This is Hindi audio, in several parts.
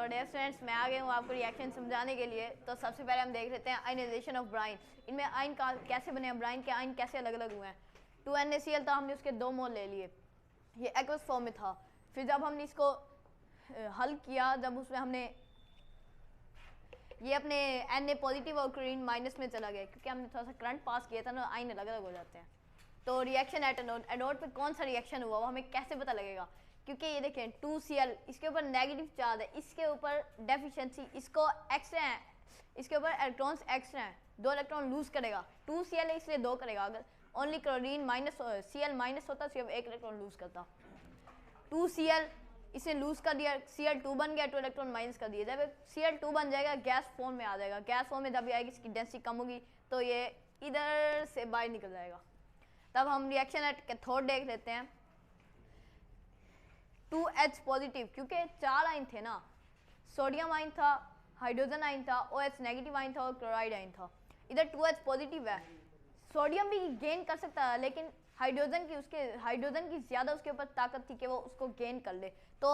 तो डियर स्टूडेंट्स, मैं आ गई हूँ आपको रिएक्शन समझाने के लिए। तो सबसे पहले हम देख लेते हैं आयनाइजेशन ऑफ ब्राइन। इनमें आयन का कैसे बने हैं, ब्राइन के आयन कैसे अलग अलग हुए हैं। 2NaCl था, हमने उसके 2 मोल ले लिए, ये एक्वस फॉर्म में था। फिर जब हमने इसको हल किया, जब उसमें हमने ये अपने Na पॉजिटिव और क्लोरीन माइनस में चला गया, क्योंकि हमने थोड़ा सा करंट पास किया था ना, आयन अलग अलग हो जाते हैं। तो रिएक्शन एट एनोड, एनोड पे कौन सा रिएक्शन हुआ वो हमें कैसे पता लगेगा, क्योंकि ये देखें 2Cl इसके ऊपर नेगेटिव चार्ज है, इसके ऊपर डेफिशिएंसी, इसको एक्स्ट्रा है, इसके ऊपर इलेक्ट्रॉन्स एक्स्ट्रा हैं, 2 इलेक्ट्रॉन लूज करेगा। 2Cl है इसलिए 2 करेगा, अगर only chlorine minus Cl minus होता सिर्फ 1 इलेक्ट्रॉन लूज करता। 2Cl इसे लूज कर दिया, Cl2 बन गया, 2 इलेक्ट्रॉन माइनस कर दिया। जब Cl2 बन जाएगा गैस फॉर्म में आ जाएगा, गैस फॉर्म में जब आएगी इसकी डेंसिटी कम होगी तो ये इधर से बाहर निकल जाएगा। तब हम रिएक्शन एट कैथोड देख लेते हैं। 2H पॉजिटिव, क्योंकि 4 आयन थे ना, सोडियम आयन था, हाइड्रोजन आयन था, OH नेगेटिव आयन था और क्लोराइड आयन था। इधर 2H पॉजिटिव है, सोडियम भी गेन कर सकता है, लेकिन हाइड्रोजन की ज़्यादा उसके ऊपर ताकत थी कि वो उसको गेन कर ले। तो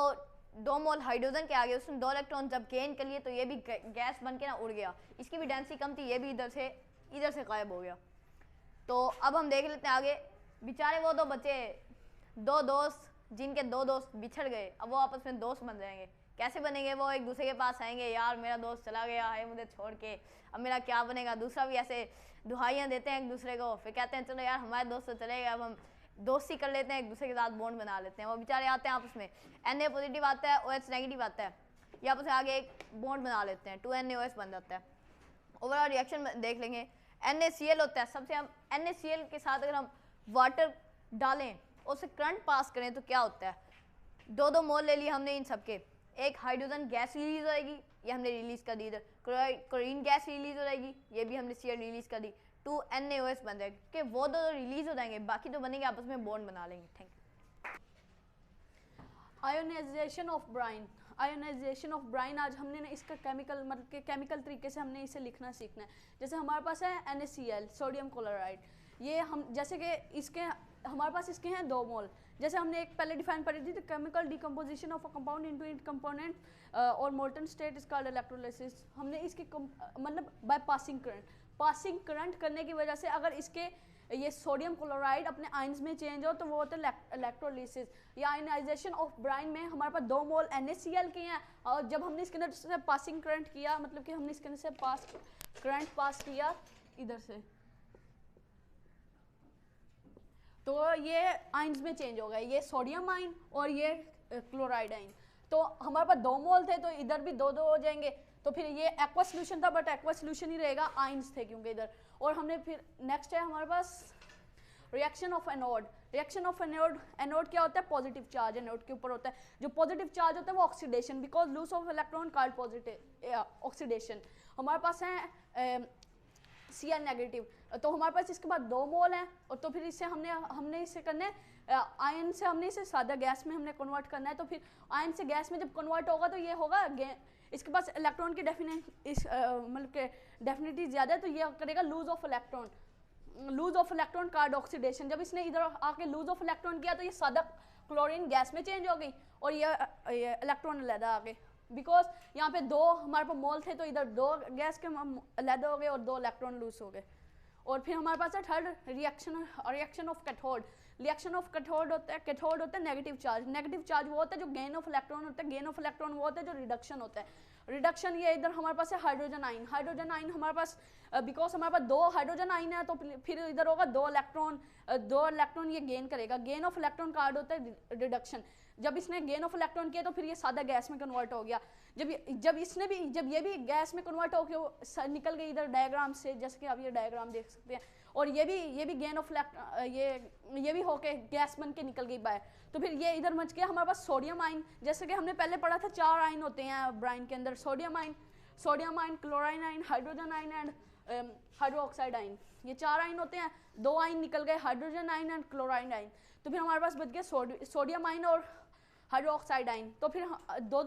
2 मोल हाइड्रोजन के आगे उसने 2 इलेक्ट्रॉन जब गेन कर लिए तो ये भी गैस बन के ना उड़ गया, इसकी भी डेंसिटी कम थी, ये भी इधर से गायब हो गया। तो अब हम देख लेते हैं आगे। बेचारे वो 2 बचे, 2 दोस्त जिनके 2 दोस्त बिछड़ गए, अब वो आपस में दोस्त बन जाएंगे। कैसे बनेंगे, वो एक दूसरे के पास आएंगे, यार मेरा दोस्त चला गया है मुझे छोड़ के, अब मेरा क्या बनेगा। दूसरा भी ऐसे दुहाइयाँ देते हैं एक दूसरे को, फिर कहते हैं चलो यार हमारे दोस्त तो चले गए, अब हम दोस्ती कर लेते हैं, एक दूसरे के साथ बॉन्ड बना लेते हैं। वो बेचारे आते हैं आपस में, Na पॉजिटिव आता है, OH नेगेटिव आता है, ये आपस में आगे एक बॉन्ड बना लेते हैं, 2NaOH बन जाता है। ओवरऑल रिएक्शन देख लेंगे। NaCl होता है, सबसे हम NaCl के साथ अगर हम वाटर डालें उससे करंट पास करें तो क्या होता है। 2 मोल ले लिए हमने इन सबके, एक हाइड्रोजन गैस रिलीज हो जाएगी, ये हमने रिलीज कर दी। इधर क्लोरीन गैस रिलीज हो जाएगी, ये भी हमने Cl रिलीज कर दी। 2NaOH बन जाएगा, कि वो 2 रिलीज हो जाएंगे, बाकी तो बनेंगे आपस में बॉन्ड बना लेंगे। Thank you. Ionisation of brine. Ionisation of brine आज हमने ना इसका केमिकल मतलब के केमिकल तरीके से हमने इसे लिखना सीखना है। जैसे हमारे पास है NaCl सोडियम क्लोराइड, ये हम जैसे कि इसके हमारे पास इसके हैं 2 मोल। जैसे हमने एक पहले डिफाइन पढ़ी थी, chemical decomposition of a compound into it component और molten state is called electrolysis. हमने इसके मतलब बाय पासिंग करंट करने की वजह से अगर इसके ये सोडियम क्लोराइड अपने आयंस में चेंज हो तो वो होता है इलेक्ट्रोलिसिस। या आयनाइजेशन ऑफ ब्राइन में हमारे पास 2 मोल NaCl के हैं, और जब हमने इसके अंदर से पासिंग करंट किया, मतलब कि हमने इसके अंदर से करंट पास किया इधर से, तो ये आयंस में चेंज हो गए, ये सोडियम आयन और ये क्लोराइड आयन। तो हमारे पास 2 मोल थे तो इधर भी 2 हो जाएंगे, तो फिर ये एक्वा सोल्यूशन था, बट एक्वा सोल्यूशन ही रहेगा, आयंस थे क्योंकि इधर। और हमने फिर नेक्स्ट है हमारे पास reaction of anode. Reaction of anode क्या होता है, पॉजिटिव चार्ज एनोड के ऊपर होता है। जो पॉजिटिव चार्ज होता है वो oxidation, because lose of electron called positive oxidation. हमारे पास है Cl नेगेटिव, तो हमारे पास इसके बाद 2 मोल हैं, और तो फिर इससे हमने इसे करने आयन से हमने इसे सादा गैस में हमने कन्वर्ट करना है। तो फिर आयन से गैस में जब कन्वर्ट होगा तो ये होगा इसके पास इलेक्ट्रॉन की मतलब के डेफिनिटी ज़्यादा है, तो ये करेगा lose of electron called oxidation. जब इसने इधर आके लूज ऑफ इलेक्ट्रॉन किया तो ये सादा क्लोरीन गैस में चेंज हो गई और ये इलेक्ट्रॉन अलहदा आ गए, बिकॉज यहाँ पे 2 हमारे पास मोल थे तो इधर 2 गैस के अलहदा हो गए और 2 इलेक्ट्रॉन लूज हो गए। और फिर हमारे पास है third reaction of cathode. Reaction of cathode होता है नेगेटिव चार्ज। नेगेटिव चार्ज वो होता है जो गेन ऑफ इलेक्ट्रॉन होता है, गेन ऑफ इलेक्ट्रॉन वो होता है जो रिडक्शन होता है। रिडक्शन ये इधर हमारे पास है हाइड्रोजन आइन हमारे पास, बिकॉज हमारे पास 2 हाइड्रोजन आइन है तो फिर इधर होगा 2 इलेक्ट्रॉन ये गेन करेगा। गेन ऑफ इलेक्ट्रॉन कार्ड होता है रिडक्शन। जब इसने गेन ऑफ इलेक्ट्रॉन किया तो फिर ये सादा गैस में कन्वर्ट हो गया। जब ये भी गैस में कन्वर्ट होकर निकल गई इधर डायग्राम से, जैसे कि आप ये डायग्राम देख सकते हैं, और ये भी गेन ऑफ ये भी होके गैस बन के निकल गई बाहर। तो फिर ये इधर मच गया हमारे पास सोडियम आयन। जैसे कि हमने पहले पढ़ा था 4 आयन होते हैं ब्राइन के अंदर, sodium ion, chlorine ion, hydrogen ion and hydroxide ion. ये 4 आयन होते हैं, 2 आयन निकल गए, hydrogen ion and chlorine ion. तो फिर हमारे पास बच गया सोडियम आयन और हाइड्रोक्साइड आयन। तो फिर 2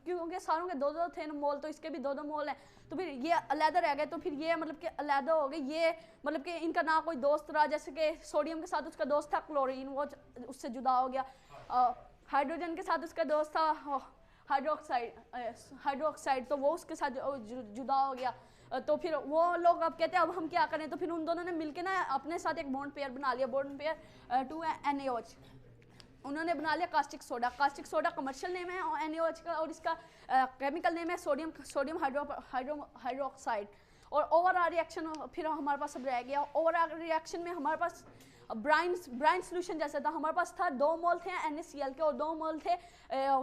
क्योंकि सारों के 2 थे मोल, तो इसके भी 2 मोल हैं, तो फिर ये अलहदा रह गए। तो फिर ये मतलब कि अलहदा हो गए, ये मतलब कि इनका ना कोई दोस्त रहा। जैसे कि सोडियम के साथ उसका दोस्त था क्लोरीन, वो उससे जुदा हो गया। हाइड्रोजन के साथ उसका दोस्त था हाइड्रोक्साइड, तो वो उसके साथ जुदा हो गया। तो फिर वो लोग अब कहते हैं अब हम क्या करें, तो फिर उन दोनों ने मिलके ना अपने साथ एक बॉन्ड पेयर बना लिया, बॉन्ड पेयर 2NaOH उन्होंने बना लिया caustic soda. Caustic soda commercial name है और NaOH का, और इसका केमिकल नेम है सोडियम हाइड्रोक्साइड। और ओवरऑल रिएक्शन फिर हमारे पास अब रह गया, ओवरऑल रिएक्शन में हमारे पास ब्राइन सोल्यूशन जैसा था। हमारे पास था 2 मोल थे NaCl के और 2 मोल थे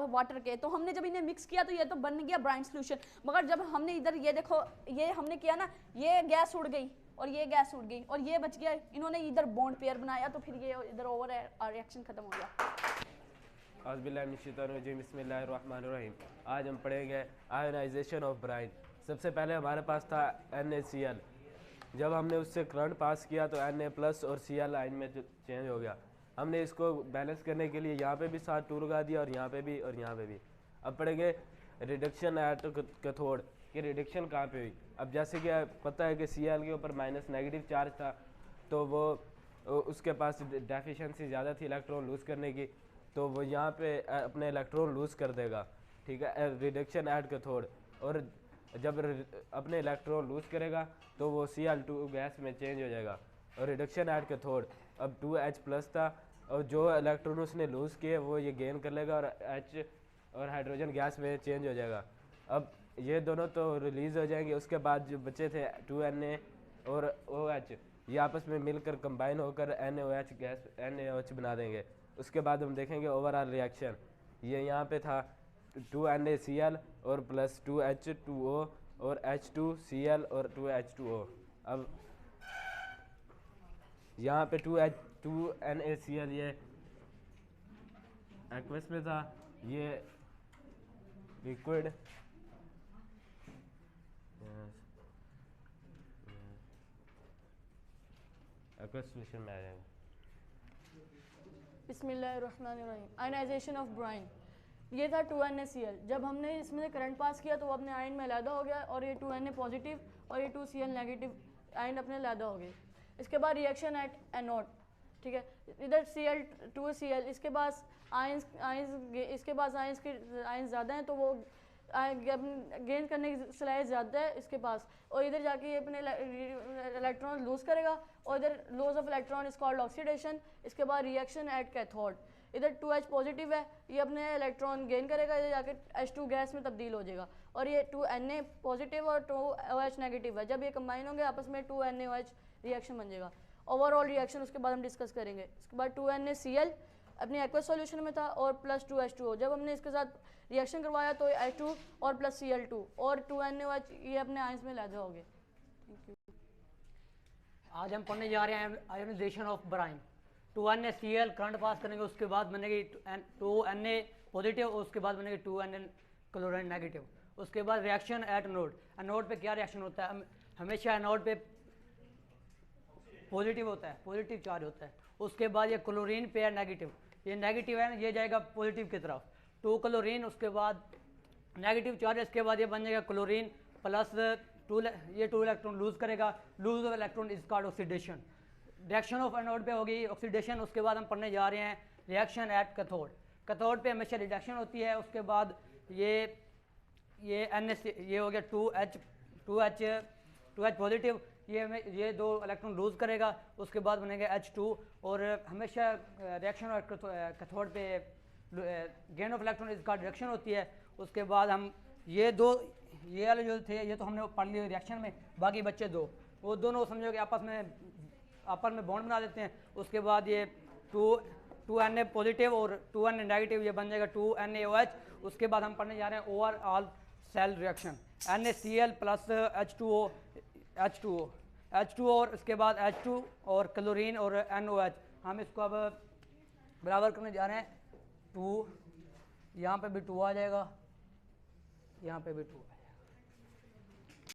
वाटर के। तो हमने जब इन्हें मिक्स किया तो ये तो बन गया ब्राइन सोल्यूशन। मगर जब हमने इधर ये देखो, ये हमने किया ना, ये गैस उड़ गई और ये गैस उड़ गई और ये बच गया, इन्होंने इधर बॉन्ड पेयर बनाया, तो फिर ये इधर ओवर रिएक्शन खत्म हो गया। बिस्मिल्लाहिर्रहमानिर्रहीम। आज हम पढ़ेंगे आयोनाइजेशन ऑफ ब्राइन। सबसे पहले हमारे पास था NaCl। जब हमने उससे करंट पास किया तो Na+ और Cl आयन में चेंज हो गया। हमने इसको बैलेंस करने के लिए यहाँ पे भी साथ 2 लगा दिया और यहाँ पे भी और यहाँ पे भी। अब पढ़ेंगे रिडक्शन एट कैथोड कि रिडक्शन कहाँ पे हुई। अब जैसे कि पता है कि Cl के ऊपर नेगेटिव चार्ज था, तो वो उसके पास डेफिशिएंसी ज़्यादा थी इलेक्ट्रॉन लूज़ करने की, तो वो यहाँ पे अपने इलेक्ट्रॉन लूज़ कर देगा। ठीक है, रिडक्शन एट कैथोड। और जब अपने इलेक्ट्रॉन लूज़ करेगा तो वो Cl2 गैस में चेंज हो जाएगा। और रिडक्शन एट कैथोड, अब 2H+ था और जो इलेक्ट्रॉन उसने लूज़ किए वो ये गेन कर लेगा और H और हाइड्रोजन गैस में चेंज हो जाएगा। अब ये दोनों तो रिलीज़ हो जाएंगे। उसके बाद जो बचे थे 2Na और OH, ये आपस में मिलकर कंबाइन होकर NaOH गैस NaOH बना देंगे। उसके बाद हम देखेंगे ओवरऑल रिएक्शन। ये यहाँ पे था 2NaCl और प्लस 2H2O और H2Cl और 2H2O। अब यहाँ पे 2NaCl ये एक्वस में था, ये लिक्विड एक्वस सॉल्यूशन में आ जाएगा। बिस्मिल्लाहिर्रहमानिर्रहीम। आयनाइजेशन ऑफ ब्राइन, ये था 2NaCl। जब हमने इसमें से करंट पास किया तो वो अपने आयन में अलहदा हो गया और ये 2Na पॉजिटिव और ये 2Cl नेगेटिव आयन अपने अलहदा हो गए। इसके बाद रिएक्शन एट एनोड, ठीक है, इधर Cl2Cl, इसके पास आयंस के आयंस ज़्यादा हैं तो वो गेन करने की सलाहियत ज़्यादा है इसके पास, और इधर जाके ये अपने इलेक्ट्रॉन लूज़ करेगा और इधर loss of electron is called oxidation. इसके बाद रिएक्शन एट कैथोड, इधर 2H पॉजिटिव है, ये अपने इलेक्ट्रॉन गेन करेगा, इधर जाके H2 गैस में तब्दील हो जाएगा, और ये 2Na पॉजिटिव और 2OH नेगेटिव है। जब ये कंबाइन होंगे आपस में 2NaOH रिएक्शन बन जाएगा। ओवरऑल रिएक्शन उसके बाद हम डिस्कस करेंगे। इसके बाद 2NaCl अपने एक्वस सॉल्यूशन में था और प्लस 2H2O। जब हमने इसके साथ रिएक्शन करवाया तो H2 और प्लस Cl2 और 2NaOH ये अपने आयंस में लैदा हो गए। Thank you. आज हम पढ़ने जा रहे हैं ionisation of brine. 2NaCl current pass करेंगे, उसके बाद बनेगी 2Na पॉजिटिव और उसके बाद बनेगी 2Na क्लोराइड नेगेटिव। उसके बाद रिएक्शन एट एनोड। एनोड पे क्या रिएक्शन होता है, हमेशा एनोड पे पॉजिटिव होता है, पॉजिटिव चार्ज होता है। उसके बाद ये क्लोरीन पे है नेगेटिव, ये नेगेटिव है, ये जाएगा पॉजिटिव की तरफ, 2 क्लोरीन, उसके बाद नेगेटिव चार्ज। इसके बाद ये बन जाएगा क्लोरीन प्लस 2, ये 2 इलेक्ट्रॉन लूज करेगा, lose of electron is called oxidation. Reaction of anode पे होगी ऑक्सीडेशन। उसके बाद हम पढ़ने जा रहे हैं रिएक्शन एट कैथोड। कैथोड पे हमेशा रिडक्शन होती है। उसके बाद ये NaC ये हो गया 2H पॉजिटिव, ये 2 इलेक्ट्रॉन लूज करेगा, उसके बाद बनेगा H2। और हमेशा रिएक्शन और कैथोड पे गेन ऑफ इलेक्ट्रॉन इसका रिएक्शन होती है। उसके बाद हम ये वाले जो थे ये तो हमने पढ़ लिए रिएक्शन में, बाकी बच्चे 2 वो दोनों समझो कि आपस में बॉन्ड बना देते हैं। उसके बाद ये 2Na पॉजिटिव और 2Na नेगेटिव, ये बन जाएगा 2NaOH। उसके बाद हम पढ़ने जा रहे हैं overall cell reaction, NaCl plus H2O और उसके बाद H2 और क्लोरीन और NaOH। हम इसको अब बराबर करने जा रहे हैं। 2 यहाँ पे भी 2 आ जाएगा, यहाँ पे भी 2 है।